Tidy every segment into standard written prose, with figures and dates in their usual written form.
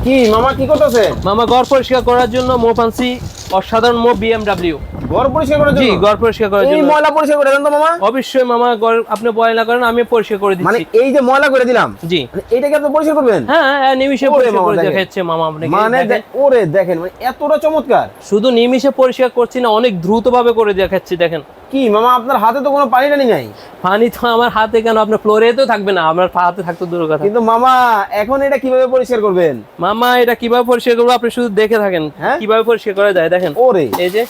কি মামা কি করতেছে? মামা ঘর পরিষ্কার করার জন্য মোপ আনছি, অসাধারণ মোপ বিএমডব্লিউ। ঘর পরিষ্কার করার জন্য? জি, ঘর পরিষ্কার করার এই জন্য। ময়লা পরিষ্কার করে দেন তো মামা। অবশ্যই মামা, ঘর আপনি ময়লা করেন, আমি পরিষ্কার করে মানে দিচ্ছি। এই যে ময়লা করে দিলাম, জি, মানে এইটাকে আপনি পরিষ্কার করবেন? হ্যাঁ নিমিষে ওরে পরিষ্কার মামা করে দেখেন। দেখাচ্ছে মামা আপনাকে। মানে দেখেন। ওরে দেখেন, মানে এতটা চমৎকার। শুধু নিমিষে পরিষ্কার করছি না, অনেক দ্রুত ভাবে করে দেখাচ্ছি। দেখেন কি মামা আপনার হাতে তো কোনো পানি টানি নাই। পানি তো আমার হাতে কেন, আপনার ফ্লোরে তো থাকবে না, আমার হাতে থাকতো দূর কথা। কিন্তু মামা এখন এটা কিভাবে পরিষ্কার করবেন? মামা এটা কিভাবে পরিষ্কার করবো আপনি শুধু দেখে থাকেন। হ্যাঁ? কিভাবে পরিষ্কার করা যায় দেখেন। ওরে এই যে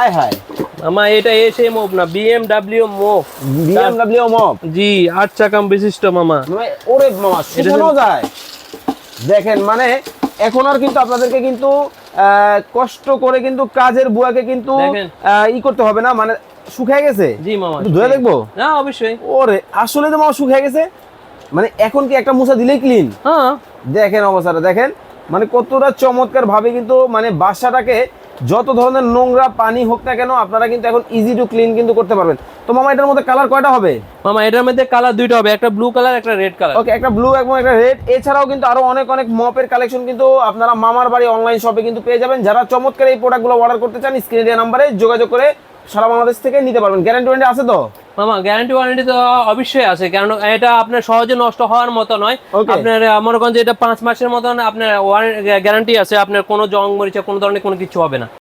আয় হায়, মামা এটা এসে মোপ না, বিএমডব্লিউ মোপ। BMW mop. জি, 8 চাকা বিশিষ্ট মামা। ওরে মামা শুকানো যায়। দেখেন মানে এখন আর কিন্তু আপনাদেরকে কিন্তু কষ্ট করে কিন্তু কাজের বুয়াকে কিন্তু দেখেন। ই করতে হবে না, মানে শুকিয়ে গেছে। জি মামা, একটু ধুয়ে দেখবো? না অবশ্যই। ওরে আসলে তো মামা শুকিয়ে গেছে, মানে এখন কি একটা মুছা দিলেই ক্লিন? হ্যাঁ দেখেন অবস্থাটা দেখেন, মানে কতটা চমৎকার ভাবে কিন্তু মানে বাসাটাকে যত ধরনের নোংরা পানি হোক না কেন আপনারা কিন্তু এখন ইজি টু ক্লিন কিন্তু করতে পারবেন। তো মামা এটার মধ্যে কালার কয়টা হবে? মামা এটার মধ্যে কালার দুইটা হবে, একটা ব্লু কালার, একটা রেড কালার। ওকে, একটা ব্লু এবং একটা রেড। এছাড়াও কিন্তু আরো অনেক অনেক মপের কালেকশন কিন্তু আপনারা মামার বাড়ি অনলাইন শপে কিন্তু পেয়ে যাবেন। যারা চমৎকার এই প্রোডাক্টগুলো অর্ডার করতে চান স্ক্রিনে দেওয়া নাম্বারে যোগাযোগ করে সারা বাংলাদেশ থেকে নিতে পারবেন। গ্যারান্টি ওয়ারেন্টি আছে তো? মামা গ্যারান্টি ওয়ারেন্টি তো অবশ্যই আছে, কারণ এটা আপনার সহজে নষ্ট হওয়ার মতো নয়। Okay. আপনার মনে করেন যে এটা 5 মাসের মতন আপনার গ্যারান্টি আছে, আপনার কোনো জং মরিচা কোনো ধরনের কোনো কিছু হবে না।